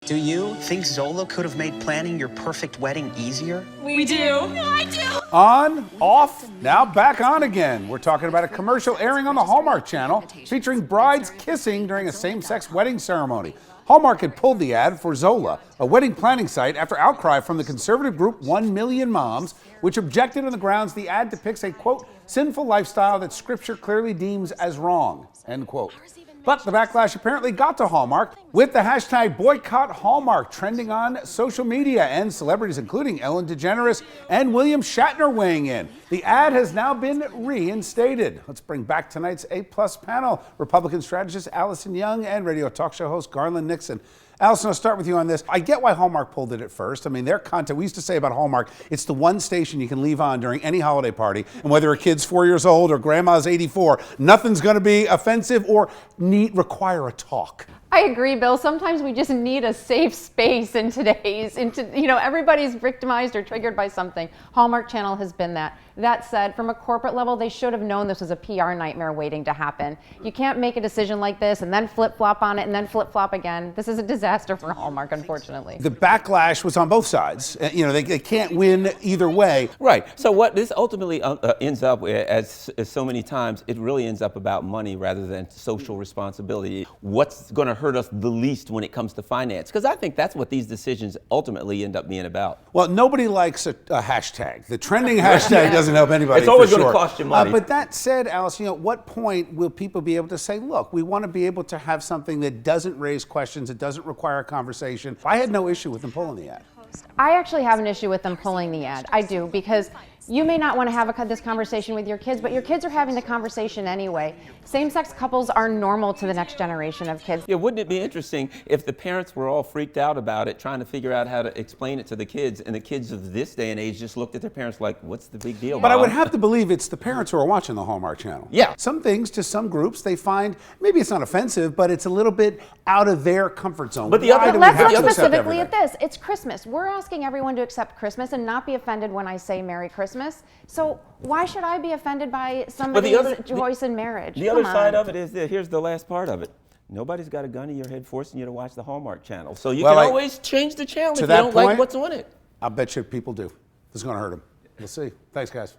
Do you think Zola could have made planning your perfect wedding easier? We do. I do. On, off, now back on again. We're talking about a commercial airing on the Hallmark Channel featuring brides kissing during a same-sex wedding ceremony. Hallmark had pulled the ad for Zola, a wedding planning site, after outcry from the conservative group 1 Million Moms, which objected on the grounds the ad depicts a, quote, sinful lifestyle that Scripture clearly deems as wrong, end quote. But the backlash apparently got to Hallmark, with the hashtag boycott Hallmark trending on social media, and celebrities including Ellen DeGeneres and William Shatner weighing in. The ad has now been reinstated. Let's bring back tonight's A-plus panel, Republican strategist Allison Young and radio talk show host Garland Nixon. Allison, I'll start with you on this. I get why Hallmark pulled it at first. I mean, their content, we used to say about Hallmark, it's the one station you can leave on during any holiday party, and whether a kid's 4 years old or grandma's 84, nothing's going to be offensive or require a talk. I agree, Bill. Sometimes we just need a safe space in today's, everybody's victimized or triggered by something. Hallmark Channel has been that. That said, from a corporate level, they should have known this was a PR nightmare waiting to happen. You can't make a decision like this and then flip-flop on it and then flip-flop again. This is a disaster for Hallmark, unfortunately. The backlash was on both sides. They can't win either way. Right. So what this ultimately ends up, as so many times, it really ends up about money rather than social responsibility. What's going to hurt us the least when it comes to finance? Because I think that's what these decisions ultimately end up being about. Well, nobody likes a hashtag. The trending hashtag doesn't help anybody. It's always going to sure. cost you money. But that said, Alice, at what point will people be able to say, look, we want to be able to have something that doesn't raise questions, it doesn't require a conversation? I had no issue with them pulling the ad. I actually have an issue with them pulling the ad. I do, because you may not want to have this conversation with your kids, but your kids are having the conversation anyway. Same-sex couples are normal to the next generation of kids. Yeah, wouldn't it be interesting if the parents were all freaked out about it, trying to figure out how to explain it to the kids, and the kids of this day and age just looked at their parents like, what's the big deal, But Mom? I would have to believe it's the parents who are watching the Hallmark Channel. Yeah. Some things to some groups they find, maybe it's not offensive, but it's a little bit out of their comfort zone. But the other- Why do we Let's have look to accept specifically everything? at this. It's Christmas. We're asking everyone to accept Christmas and not be offended when I say Merry Christmas. So why should I be offended by somebody's choice in marriage? The other side of it is that here's the last part of it. Nobody's got a gun to your head forcing you to watch the Hallmark Channel. So you can always change the channel if you don't like what's on it. I bet you people do. This is going to hurt them. We'll see. Thanks, guys.